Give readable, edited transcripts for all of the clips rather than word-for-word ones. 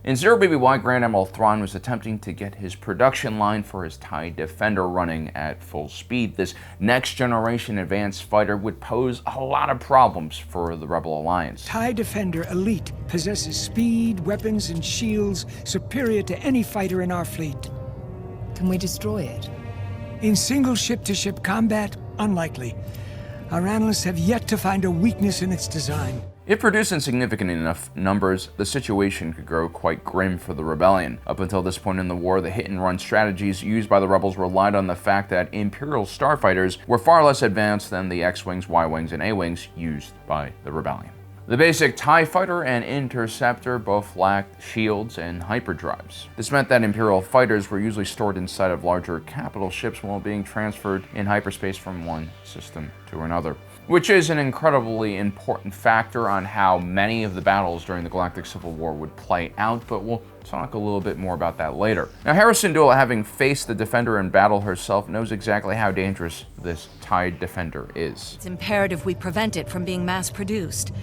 In 0BBY, Grand Admiral Thrawn was attempting to get his production line for his TIE Defender running at full speed. This next-generation advanced fighter would pose a lot of problems for the Rebel Alliance. TIE Defender Elite possesses speed, weapons, and shields superior to any fighter in our fleet. Can we destroy it? In single ship-to-ship combat, unlikely. Our analysts have yet to find a weakness in its design. If produced in significant enough numbers, the situation could grow quite grim for the rebellion. Up until this point in the war, the hit-and-run strategies used by the rebels relied on the fact that Imperial starfighters were far less advanced than the X-Wings, Y-Wings, and A-Wings used by the rebellion. The basic TIE Fighter and Interceptor both lacked shields and hyperdrives. This meant that Imperial fighters were usually stored inside of larger capital ships while being transferred in hyperspace from one system to another, which is an incredibly important factor on how many of the battles during the Galactic Civil War would play out, but we'll talk a little bit more about that later. Now, Hera Syndulla, having faced the Defender in battle herself, knows exactly how dangerous this TIE Defender is. It's imperative we prevent it from being mass-produced.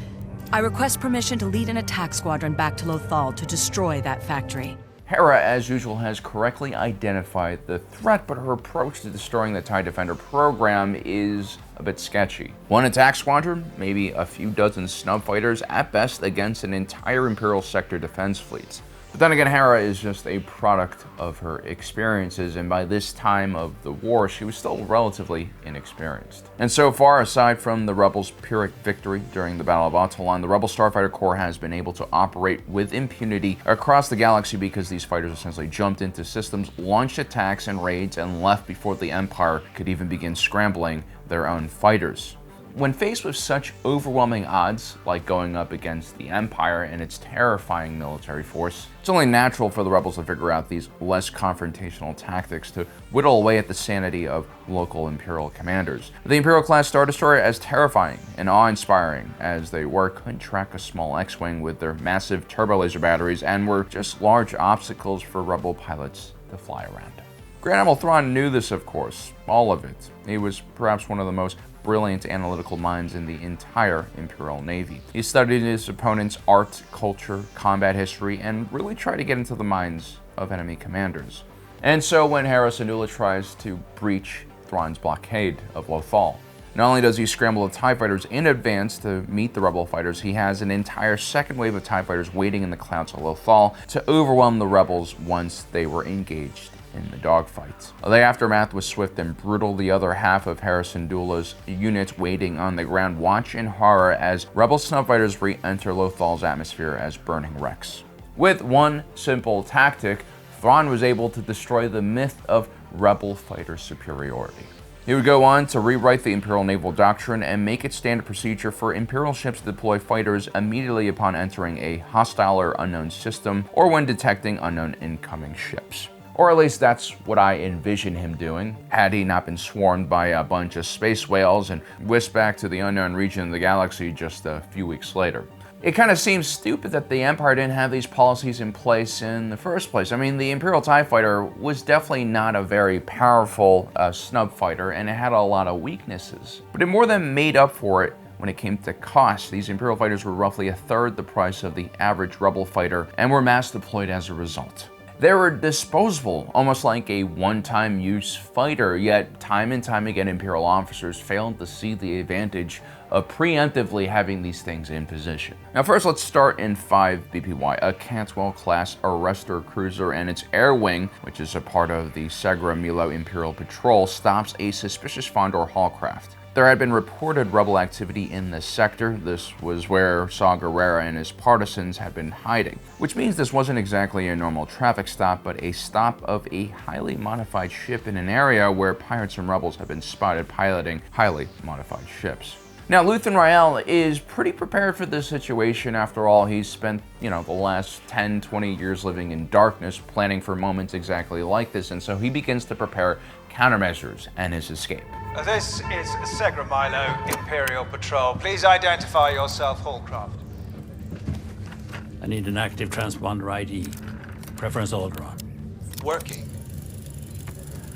I request permission to lead an attack squadron back to Lothal to destroy that factory. Hera, as usual, has correctly identified the threat, but her approach to destroying the TIE Defender program is a bit sketchy. One attack squadron, maybe a few dozen snub fighters at best, against an entire Imperial sector defense fleet. But then again, Hera is just a product of her experiences, and by this time of the war, she was still relatively inexperienced. And so far, aside from the Rebels' Pyrrhic victory during the Battle of Autolon, the Rebel Starfighter Corps has been able to operate with impunity across the galaxy because these fighters essentially jumped into systems, launched attacks and raids, and left before the Empire could even begin scrambling their own fighters. When faced with such overwhelming odds, like going up against the Empire and its terrifying military force, it's only natural for the Rebels to figure out these less confrontational tactics to whittle away at the sanity of local Imperial commanders. The Imperial-class Star Destroyer, as terrifying and awe-inspiring as they were, couldn't track a small X-Wing with their massive turbo-laser batteries and were just large obstacles for Rebel pilots to fly around. Grand Admiral Thrawn knew this, of course, all of it. He was perhaps one of the most brilliant analytical minds in the entire Imperial Navy. He studied his opponent's art, culture, combat history, and really tried to get into the minds of enemy commanders. And so when Hera Syndulla tries to breach Thrawn's blockade of Lothal, not only does he scramble the TIE fighters in advance to meet the Rebel fighters, he has an entire second wave of TIE fighters waiting in the clouds of Lothal to overwhelm the Rebels once they were engaged in the dogfights. The aftermath was swift and brutal. The other half of Hera Syndulla's units waiting on the ground watch in horror as Rebel snub fighters re-enter Lothal's atmosphere as burning wrecks. With one simple tactic, Thrawn was able to destroy the myth of Rebel fighter superiority. He would go on to rewrite the Imperial Naval doctrine and make it standard procedure for Imperial ships to deploy fighters immediately upon entering a hostile or unknown system or when detecting unknown incoming ships. Or at least that's what I envision him doing, had he not been swarmed by a bunch of space whales and whisked back to the unknown region of the galaxy just a few weeks later. It kind of seems stupid that the Empire didn't have these policies in place in the first place. I mean, the Imperial TIE Fighter was definitely not a very powerful snub fighter, and it had a lot of weaknesses. But it more than made up for it when it came to cost. These Imperial fighters were roughly a third the price of the average Rebel fighter, and were mass deployed as a result. They were disposable, almost like a one-time use fighter, yet time and time again Imperial officers failed to see the advantage of preemptively having these things in position. Now first, let's start in 5 BPY, a Cantwell-class arrestor cruiser and its air wing, which is a part of the Segra Milo Imperial Patrol, stops a suspicious Fondor Hall craft. There had been reported Rebel activity in this sector. This was where Saw Gerrera and his partisans had been hiding, which means this wasn't exactly a normal traffic stop, but a stop of a highly modified ship in an area where pirates and rebels had been spotted piloting highly modified ships. Now, Luthen Rael is pretty prepared for this situation. After all, he's spent, the last 10, 20 years living in darkness, planning for moments exactly like this, and so he begins to prepare countermeasures and his escape. This is Segra Milo, Imperial Patrol. Please identify yourself, Hallcraft. I need an active transponder ID. Preference Alderaan. Working.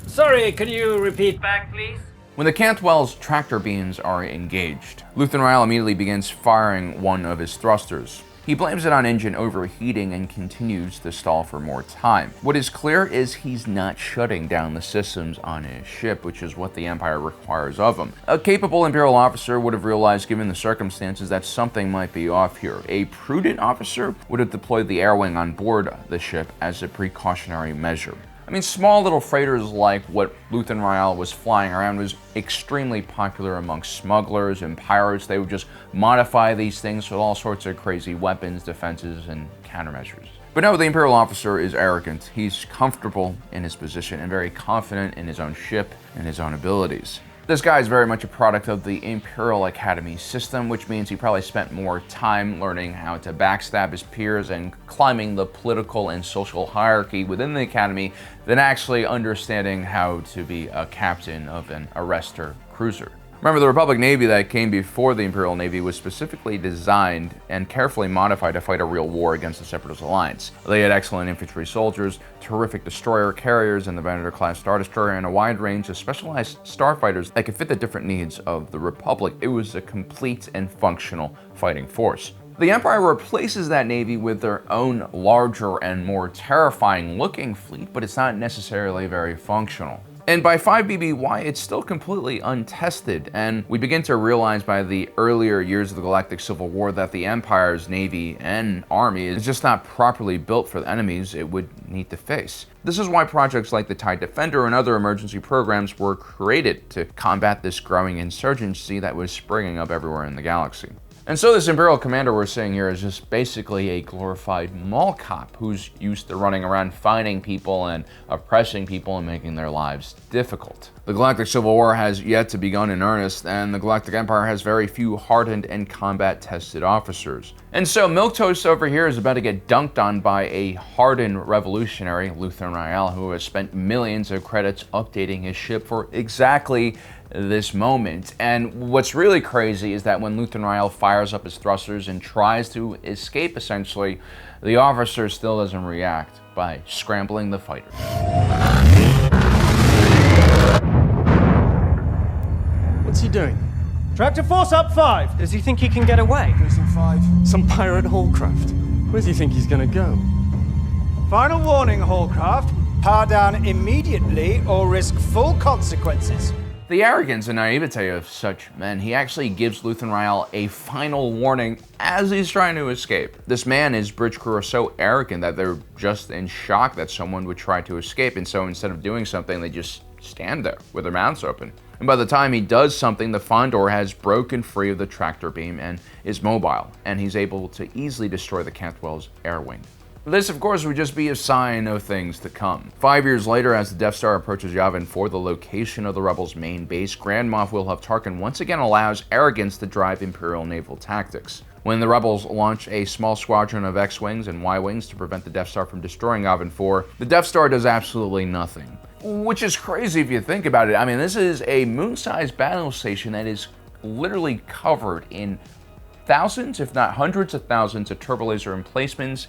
Sorry, can you repeat back, please? When the Cantwell's tractor beams are engaged, Luthen Rael immediately begins firing one of his thrusters. He blames it on engine overheating and continues to stall for more time. What is clear is he's not shutting down the systems on his ship, which is what the Empire requires of him. A capable Imperial officer would have realized, given the circumstances, that something might be off here. A prudent officer would have deployed the air wing on board the ship as a precautionary measure. I mean, small little freighters like what Luthen Rael was flying around was extremely popular amongst smugglers and pirates. They would just modify these things with all sorts of crazy weapons, defenses, and countermeasures. But no, the Imperial officer is arrogant. He's comfortable in his position and very confident in his own ship and his own abilities. This guy is very much a product of the Imperial Academy system, which means he probably spent more time learning how to backstab his peers and climbing the political and social hierarchy within the Academy than actually understanding how to be a captain of an arrestor cruiser. Remember, the Republic Navy that came before the Imperial Navy was specifically designed and carefully modified to fight a real war against the Separatist Alliance. They had excellent infantry soldiers, terrific destroyer carriers in the Venator-class Star Destroyer, and a wide range of specialized starfighters that could fit the different needs of the Republic. It was a complete and functional fighting force. The Empire replaces that navy with their own larger and more terrifying looking fleet, but it's not necessarily very functional. And by 5 BBY, it's still completely untested, and we begin to realize by the earlier years of the Galactic Civil War that the Empire's navy and army is just not properly built for the enemies it would need to face. This is why projects like the TIE Defender and other emergency programs were created to combat this growing insurgency that was springing up everywhere in the galaxy. And so this Imperial commander we're seeing here is just basically a glorified mall cop who's used to running around finding people and oppressing people and making their lives difficult. The Galactic Civil War has yet to begun in earnest, and the Galactic Empire has very few hardened and combat-tested officers. And so Milquetoast over here is about to get dunked on by a hardened revolutionary, Luthen Rael, who has spent millions of credits updating his ship for exactly this moment. And what's really crazy is that when Luthen Rael fires up his thrusters and tries to escape, essentially, the officer still doesn't react by scrambling the fighter. What's he doing? Tractor force up 5. Does he think he can get away? Prison 5. Some pirate Hallcraft. Where does he think he's gonna go? Final warning, Hallcraft. Power down immediately or risk full consequences. The arrogance and naivete of such men, he actually gives Luthen Rael a final warning as he's trying to escape. This man, his bridge crew, are so arrogant that they're just in shock that someone would try to escape, and so instead of doing something, they just stand there with their mouths open. And by the time he does something, the Fondor has broken free of the tractor beam and is mobile, and he's able to easily destroy the Cantwell's air wing. This, of course, would just be a sign of things to come. 5 years later, as the Death Star approaches Yavin 4, the location of the Rebels' main base, Grand Moff Wilhuff Tarkin once again allows arrogance to drive Imperial naval tactics. When the Rebels launch a small squadron of X-Wings and Y-Wings to prevent the Death Star from destroying Yavin 4, the Death Star does absolutely nothing. Which is crazy if you think about it. I mean, this is a moon-sized battle station that is literally covered in thousands, if not hundreds of thousands, of turbolaser emplacements,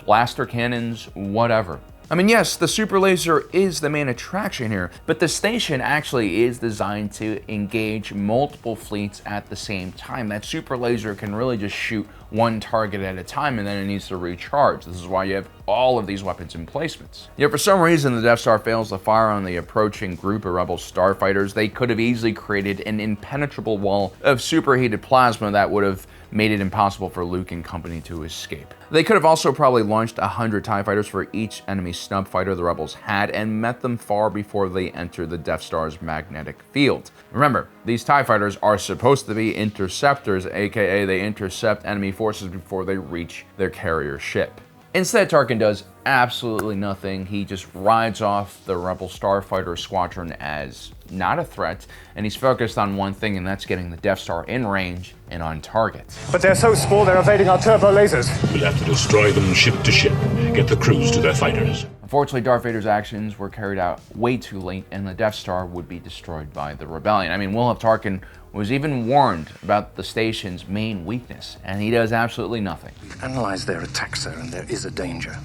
blaster cannons, whatever. I mean, yes, the super laser is the main attraction here, but the station actually is designed to engage multiple fleets at the same time. That super laser can really just shoot one target at a time, and then it needs to recharge. This is why you have all of these weapons emplacements. Yet for some reason, the Death Star fails to fire on the approaching group of Rebel starfighters. They could have easily created an impenetrable wall of superheated plasma that would have made it impossible for Luke and company to escape. They could have also probably launched 100 TIE fighters for each enemy snub fighter the Rebels had and met them far before they entered the Death Star's magnetic field. Remember, these TIE fighters are supposed to be interceptors, aka they intercept enemy forces before they reach their carrier ship. Instead, Tarkin does absolutely nothing. He just rides off the Rebel starfighter squadron as not a threat, and he's focused on one thing, and that's getting the Death Star in range and on target. But they're so small, they're evading our turbo lasers. We'll have to destroy them ship to ship, get the crews to their fighters. Unfortunately, Darth Vader's actions were carried out way too late, and the Death Star would be destroyed by the rebellion. I mean, Wilhuff Tarkin was even warned about the station's main weakness, and he does absolutely nothing. We've analyzed their attack, sir, and there is a danger.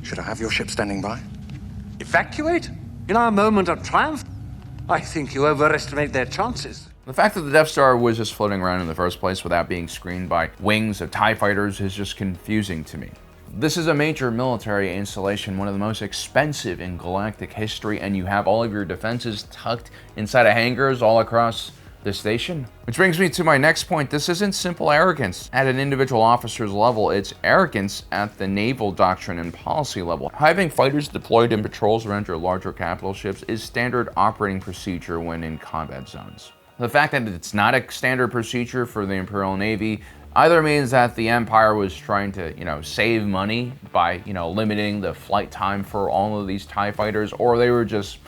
Should I have your ship standing by? Evacuate? In our moment of triumph? I think you overestimate their chances. The fact that the Death Star was just floating around in the first place without being screened by wings of TIE fighters is just confusing to me. This is a major military installation, one of the most expensive in galactic history, and you have all of your defenses tucked inside of hangars all across the station. Which brings me to my next point. This isn't simple arrogance at an individual officer's level, it's arrogance at the naval doctrine and policy level. Having fighters deployed in patrols around your larger capital ships is standard operating procedure when in combat zones. The fact that it's not a standard procedure for the Imperial Navy either means that the Empire was trying to, save money by, limiting the flight time for all of these TIE fighters, or they were just,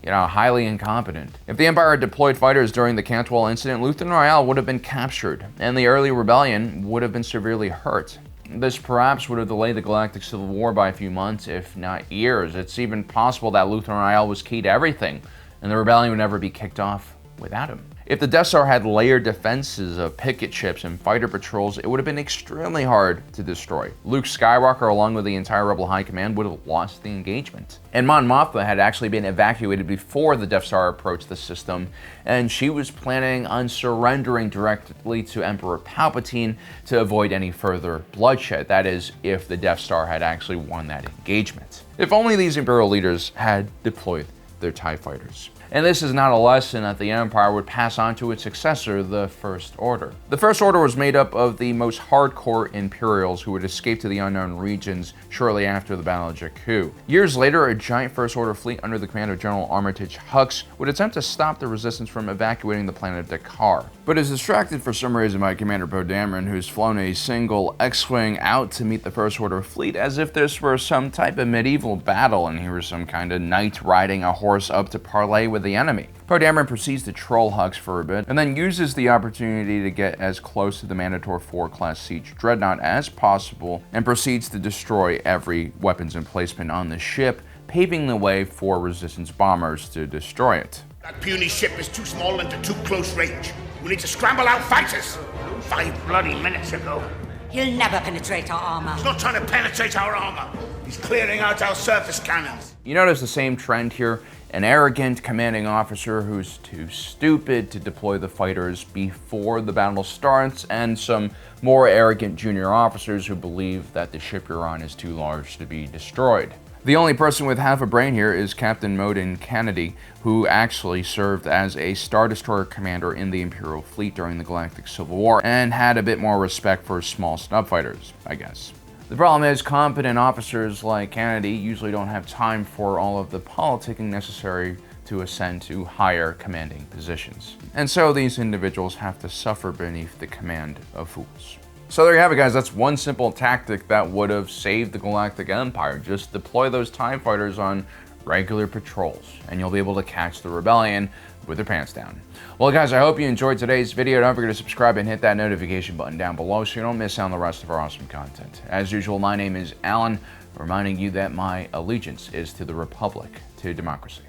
highly incompetent. If the Empire had deployed fighters during the Cantwell incident, Luthen Rael would have been captured, and the early rebellion would have been severely hurt. This perhaps would have delayed the Galactic Civil War by a few months, if not years. It's even possible that Luthen Rael was key to everything, and the rebellion would never be kicked off without him. If the Death Star had layered defenses of picket ships and fighter patrols, it would have been extremely hard to destroy. Luke Skywalker, along with the entire Rebel High Command, would have lost the engagement. And Mon Mothma had actually been evacuated before the Death Star approached the system, and she was planning on surrendering directly to Emperor Palpatine to avoid any further bloodshed. That is, if the Death Star had actually won that engagement. If only these Imperial leaders had deployed their TIE fighters. And this is not a lesson that the Empire would pass on to its successor, the First Order. The First Order was made up of the most hardcore Imperials who would escape to the unknown regions shortly after the Battle of Jakku. Years later, a giant First Order fleet under the command of General Armitage Hux would attempt to stop the Resistance from evacuating the planet of Dakar, but is distracted for some reason by Commander Poe Dameron, who's flown a single X-Wing out to meet the First Order fleet as if this were some type of medieval battle and he was some kind of knight riding a horse up to parley with the enemy. Poe Dameron proceeds to troll Hux for a bit, and then uses the opportunity to get as close to the Manticore IV class siege dreadnought as possible, and proceeds to destroy every weapons emplacement on the ship, paving the way for Resistance bombers to destroy it. That puny ship is too small and to too close range. We need to scramble out fighters. 5 bloody minutes ago. He'll never penetrate our armor. He's not trying to penetrate our armor. He's clearing out our surface cannons. You notice the same trend here. An arrogant commanding officer who's too stupid to deploy the fighters before the battle starts, and some more arrogant junior officers who believe that the ship you're on is too large to be destroyed. The only person with half a brain here is Captain Moden Kennedy, who actually served as a Star Destroyer commander in the Imperial fleet during the Galactic Civil War, and had a bit more respect for small snub fighters, I guess. The problem is, competent officers like Kennedy usually don't have time for all of the politicking necessary to ascend to higher commanding positions. And so these individuals have to suffer beneath the command of fools. So there you have it, guys. That's one simple tactic that would have saved the Galactic Empire. Just deploy those TIE fighters on regular patrols, and you'll be able to catch the rebellion with their pants down. Well, guys, I hope you enjoyed today's video. Don't forget to subscribe and hit that notification button down below so you don't miss out on the rest of our awesome content. As usual, my name is Alan, reminding you that my allegiance is to the Republic, to democracy.